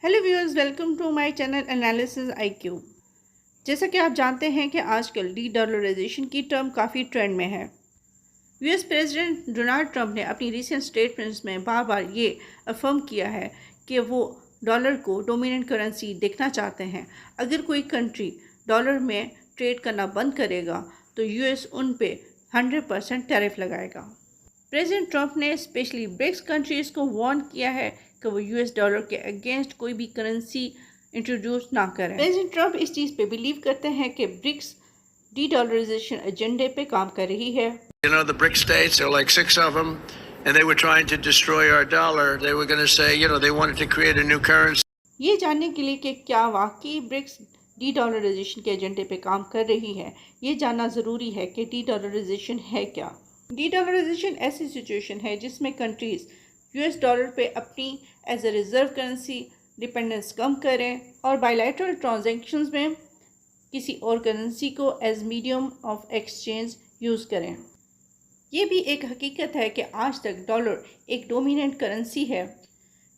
Hello viewers, welcome to my channel analysis IQ। जैसा कि आप जानते हैं कि आजकल डी डॉलराइजेशन की टर्म काफ़ी ट्रेंड में है। यूएस प्रेसिडेंट डोनाल्ड ट्रंप ने अपनी रिसेंट स्टेटमेंट्स में बार बार ये अफर्म किया है कि वो डॉलर को डोमिनेंट करेंसी देखना चाहते हैं। अगर कोई कंट्री डॉलर में ट्रेड करना बंद करेगा तो यूएस उन पे 100% टैरिफ लगाएगा। प्रेसिडेंट ट्रंप ने स्पेशली ब्रिक्स कंट्रीज़ को वार्न किया है कि वो यूएस डॉलर के अगेंस्ट कोई भी करेंसी इंट्रोड्यूस ना करें। प्रेसिडेंट ट्रंप इस चीज़ पे बिलीव करते हैं कि ब्रिक्स डी डॉलराइजेशन एजेंडे पे काम कर रही है। You know, the BRIC states, there are like 6 of them, and they were trying to destroy our dollar. They were going to say, they wanted to create a new currency. ये जानने के लिए कि क्या वाकई ब्रिक्स डी डॉलराइजेशन के एजेंडे पे काम कर रही है, ये जानना ज़रूरी है कि डी डॉलराइजेशन है क्या। डी डॉलराइजेशन ऐसी सिचुएशन है जिसमें कंट्रीज़ यूएस डॉलर पे अपनी as a reserve currency dependence कम करें और बायलैटरल ट्रांजैक्शंस में किसी और करेंसी को as medium of exchange use करें। ये भी एक हकीकत है कि आज तक डॉलर एक डोमिनेंट करेंसी है।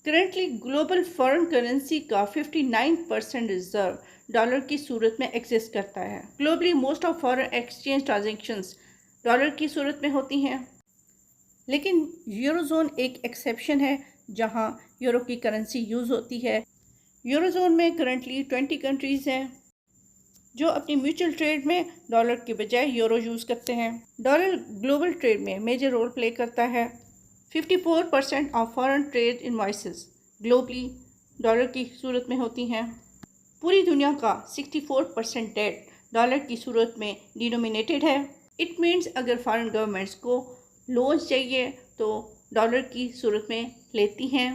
करंटली ग्लोबल फॉरेन करेंसी का 59% रिजर्व डॉलर की सूरत में एग्जिस्ट करता है। Globally most of foreign exchange transactions dollar की सूरत में होती हैं, लेकिन यूरोजोन एक एक्सेप्शन है जहां यूरो की करेंसी यूज़ होती है। यूरोजोन में करंटली 20 कंट्रीज़ हैं जो अपनी म्यूचुअल ट्रेड में डॉलर के बजाय यूरो यूज़ करते हैं। डॉलर ग्लोबल ट्रेड में मेजर रोल प्ले करता है। 54% of foreign trade invoices globally dollar की सूरत में होती हैं। पूरी दुनिया का 64% डेट डॉलर की सूरत में डिनोमिनेटेड है। इट मीन्स अगर फॉरेन गवर्नमेंट्स को लोन चाहिए तो डॉलर की सूरत में लेती हैं।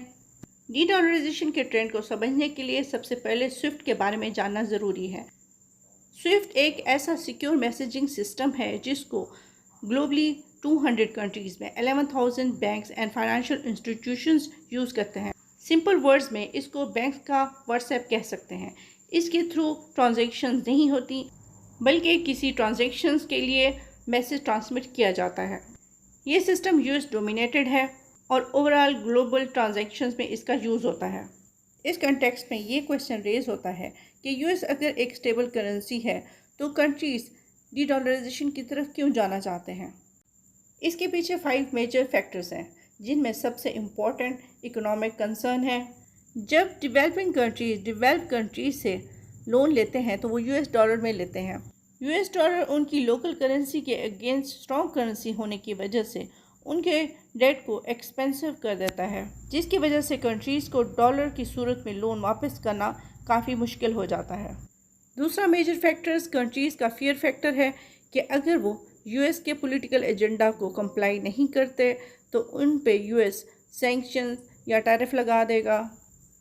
डी डॉलराइजेशन के ट्रेंड को समझने के लिए सबसे पहले स्विफ्ट के बारे में जानना ज़रूरी है। स्विफ्ट एक ऐसा सिक्योर मैसेजिंग सिस्टम है जिसको ग्लोबली 200 कंट्रीज़ में 11,000 banks and financial institutions use करते हैं। सिंपल वर्ड्स में इसको बैंक का व्हाट्सएप कह सकते हैं। इसके थ्रू ट्रांजैक्शंस नहीं होती, बल्कि किसी ट्रांजैक्शंस के लिए मैसेज ट्रांसमिट किया जाता है। ये सिस्टम यूएस डोमिनेटेड है और ओवरऑल ग्लोबल ट्रांजैक्शंस में इसका यूज़ होता है। इस कंटेक्स्ट में ये क्वेश्चन रेज होता है कि यूएस अगर एक स्टेबल करेंसी है तो कंट्रीज़ डी डॉलराइजेशन की तरफ क्यों जाना चाहते हैं। इसके पीछे 5 मेजर फैक्टर्स हैं, जिनमें सबसे इम्पॉर्टेंट इकोनॉमिक कंसर्न है। जब डेवलप कंट्रीज से लोन लेते हैं तो वो यूएस डॉलर में लेते हैं। यूएस डॉलर उनकी लोकल करेंसी के अगेंस्ट स्ट्रॉन्ग करेंसी होने की वजह से उनके डेट को एक्सपेंसिव कर देता है, जिसकी वजह से कंट्रीज़ को डॉलर की सूरत में लोन वापस करना काफ़ी मुश्किल हो जाता है। दूसरा मेजर फैक्टर्स कंट्रीज़ का फियर फैक्टर है कि अगर वो यूएस के पॉलिटिकल एजेंडा को कंप्लाई नहीं करते तो उन पे यूएस सैंक्शंस या टैरिफ लगा देगा।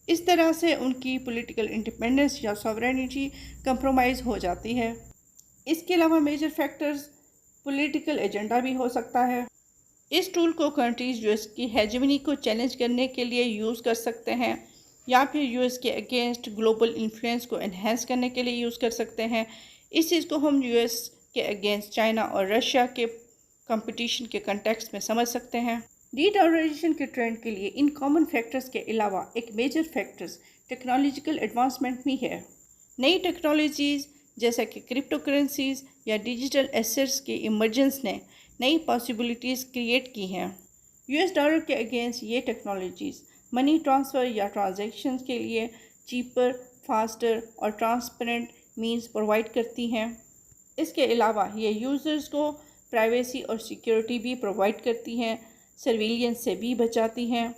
इस तरह से उनकी पॉलिटिकल इंडिपेंडेंस या सॉवरेनिटी कंप्रोमाइज़ हो जाती है। इसके अलावा मेजर फैक्टर्स पॉलिटिकल एजेंडा भी हो सकता है। इस टूल को कंट्रीज़ यूएस की हेजेमनी को चैलेंज करने के लिए यूज़ कर सकते हैं या फिर यूएस के अगेंस्ट ग्लोबल इन्फ्लुएंस को एनहेंस करने के लिए यूज़ कर सकते हैं। इस चीज़ को हम यूएस के अगेंस्ट चाइना और रशिया के कंपटीशन के कंटेक्स्ट में समझ सकते हैं। डी डॉलराइजेशन के ट्रेंड के लिए इन कॉमन फैक्टर्स के अलावा एक मेजर फैक्टर्स टेक्नोलॉजिकल एडवांसमेंट भी है। नई टेक्नोलॉजीज़ जैसा कि क्रिप्टो करेंसीज़ या डिजिटल एसेट्स के इमर्जेंस ने नई पॉसिबिलिटीज़ क्रिएट की हैं। यूएस डॉलर के अगेंस्ट ये टेक्नोलॉजीज़ मनी ट्रांसफ़र या ट्रांजैक्शंस के लिए चीपर, फास्टर और ट्रांसपेरेंट मींस प्रोवाइड करती हैं। इसके अलावा ये यूज़र्स को प्राइवेसी और सिक्योरिटी भी प्रोवाइड करती हैं, सर्विलियंस से भी बचाती हैं।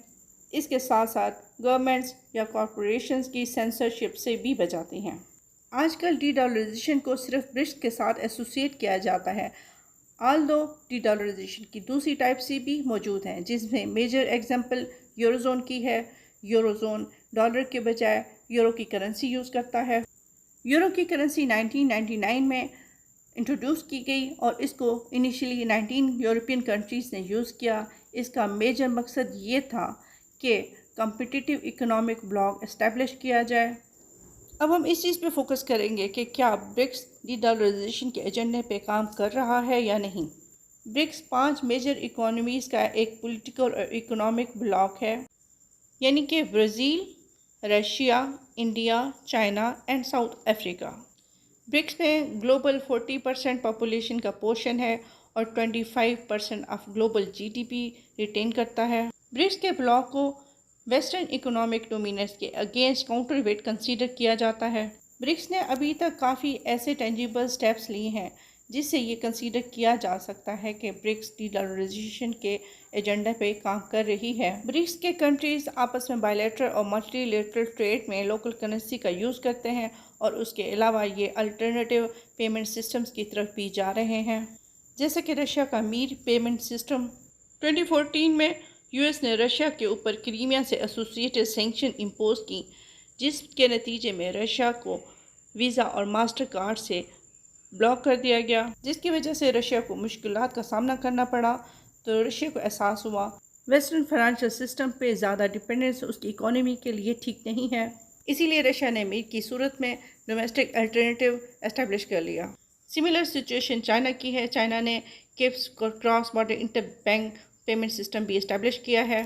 इसके साथ साथ गवर्नमेंट्स या कॉरपोरेशंस की सेंसरशिप से भी बचाती हैं। आजकल डी डॉलराइजेशन को सिर्फ ब्रिक्स के साथ एसोसिएट किया जाता है, ऑल्दो डी डॉलराइजेशन की दूसरी टाइप से भी मौजूद हैं, जिसमें मेजर एग्जांपल यूरोजोन की है। यूरोजोन डॉलर के बजाय यूरो की करेंसी यूज़ करता है। यूरो की करेंसी 1999 में इंट्रोड्यूस की गई और इसको इनिशियली 19 यूरोपियन कंट्रीज़ ने यूज़ किया। इसका मेजर मकसद ये था कि कॉम्पिटिटिव इकोनॉमिक ब्लॉक इस्टेब्लिश किया जाए। अब हम इस चीज़ पे फोकस करेंगे कि क्या ब्रिक्स डी डॉलराइजेशन के एजेंडे पे काम कर रहा है या नहीं। ब्रिक्स 5 मेजर इकोनॉमीज़ का एक पॉलिटिकल और इकोनॉमिक ब्लॉक है, यानी कि Brazil, Russia, India, China and South Africa. BRICS में ग्लोबल 40% पॉपुलेशन का पोर्शन है और 25% ऑफ ग्लोबल जीडीपी रिटेन करता है। ब्रिक्स के ब्लॉक को वेस्टर्न इकोनॉमिक डोमिनेंस के अगेंस्ट काउंटर वेट कंसीडर किया जाता है। ब्रिक्स ने अभी तक काफ़ी ऐसे टेंजिबल स्टेप्स लिए हैं जिससे ये कंसीडर किया जा सकता है कि ब्रिक्स डीडॉलराइजेशन के एजेंडा पे काम कर रही है। ब्रिक्स के कंट्रीज़ आपस में बायलैटरल और मल्टीलैटरल ट्रेड में लोकल करेंसी का यूज़ करते हैं और उसके अलावा ये अल्टरनेटिव पेमेंट सिस्टम्स की तरफ भी जा रहे हैं, जैसे कि रशिया का मीर पेमेंट सिस्टम। 2014 में यूएस ने रशिया के ऊपर क्रीमिया से एसोसिएटेड सैंक्शन इम्पोज की, जिसके नतीजे में रशिया को वीज़ा और मास्टर कार्ड से ब्लॉक कर दिया गया, जिसकी वजह से रशिया को मुश्किलात का सामना करना पड़ा। तो रशिया को एहसास हुआ वेस्टर्न फाइनेंशियल सिस्टम पे ज़्यादा डिपेंडेंस उसकी इकोनॉमी के लिए ठीक नहीं है। इसीलिए रशिया ने मीर की सूरत में डोमेस्टिक अल्टरनेटिव एस्टेब्लिश कर लिया। सिमिलर सिचुएशन चाइना की है। चाइना ने CIPS cross border inter bank payment system भी इस्टेब्लिश किया है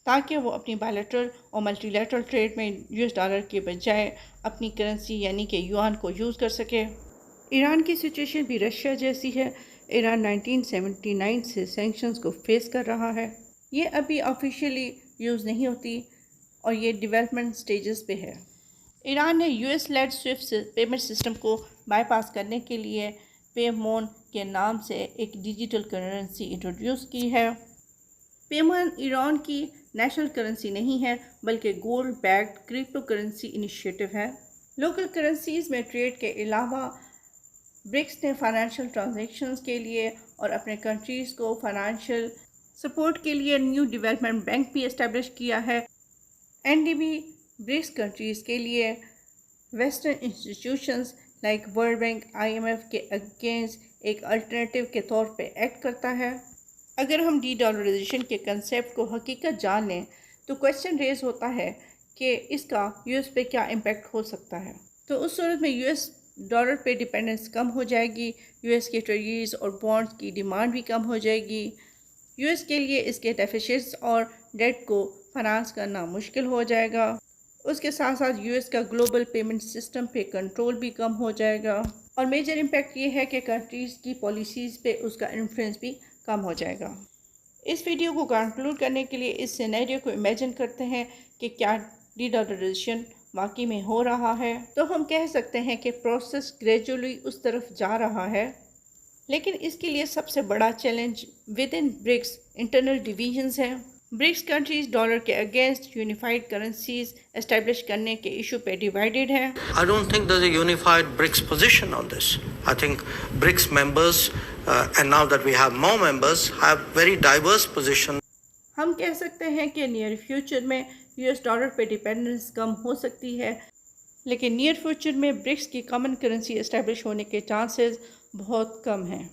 ताकि वो अपनी बायलैटरल और मल्टीलैटरल ट्रेड में यूएस डॉलर के बजाय अपनी करेंसी यानी कि युआन को यूज़ कर सके। ईरान की सिचुएशन भी रशिया जैसी है। ईरान 1979 से सैंक्शंस को फेस कर रहा है। ये अभी ऑफिशियली यूज़ नहीं होती और ये डेवलपमेंट स्टेजेस पे है। ईरान ने US led Swift payment system को बाईपास करने के लिए पेमोन के नाम से एक डिजिटल करेंसी इंट्रोड्यूस की है। पेमोन ईरान की नेशनल करेंसी नहीं है बल्कि gold backed crypto currency initiative है। लोकल करेंसीज में ट्रेड के अलावा ब्रिक्स ने फाइनेंशियल ट्रांजैक्शंस के लिए और अपने कंट्रीज़ को फाइनेंशियल सपोर्ट के लिए न्यू डेवलपमेंट बैंक भी इस्टेब्लिश किया है। एनडीबी ब्रिक्स कंट्रीज़ के लिए western institutions like world bank, IMF के अगेंस्ट एक अल्टरनेटिव के तौर पे एक्ट करता है। अगर हम डीडॉलराइजेशन के कंसेप्ट को हकीकत जान लें तो क्वेश्चन रेज होता है कि इसका यूएस पे क्या इम्पैक्ट हो सकता है। तो उस सूरत में यूएस डॉलर पे डिपेंडेंस कम हो जाएगी, यूएस के ट्रेजरीज और बॉन्ड्स की डिमांड भी कम हो जाएगी। यूएस के लिए इसके डेफिसिट्स और डेट को फाइनेंस करना मुश्किल हो जाएगा। उसके साथ साथ यूएस का ग्लोबल पेमेंट सिस्टम पे कंट्रोल भी कम हो जाएगा और मेजर इम्पैक्ट ये है कि कंट्रीज़ की पॉलिसीज़ पे उसका इन्फ्लुएंस भी कम हो जाएगा। इस वीडियो को कंक्लूड करने के लिए इस सिनेरियो को इमेजिन करते हैं कि क्या डीडॉलराइजेशन वाकई में हो रहा है, तो हम कह सकते हैं कि प्रोसेस ग्रेजुअली उस तरफ जा रहा है। लेकिन इसके लिए सबसे बड़ा challenge within BRICS internal divisions है। ब्रिक्स कंट्रीज डॉलर के अगेंस्ट यूनिफाइड करेंसीज एस्टेब्लिश करने के इशू पे डिवाइडेड है। I don't think there's a unified BRICS position on this. I think BRICS members, and now that we have more members, have very diverse positions. हम कह सकते हैं कि near future में यूएस डॉलर पे dependence कम हो सकती है, लेकिन नियर फ्यूचर में ब्रिक्स की कॉमन करेंसी एस्टेब्लिश होने के चांसेस बहुत कम हैं।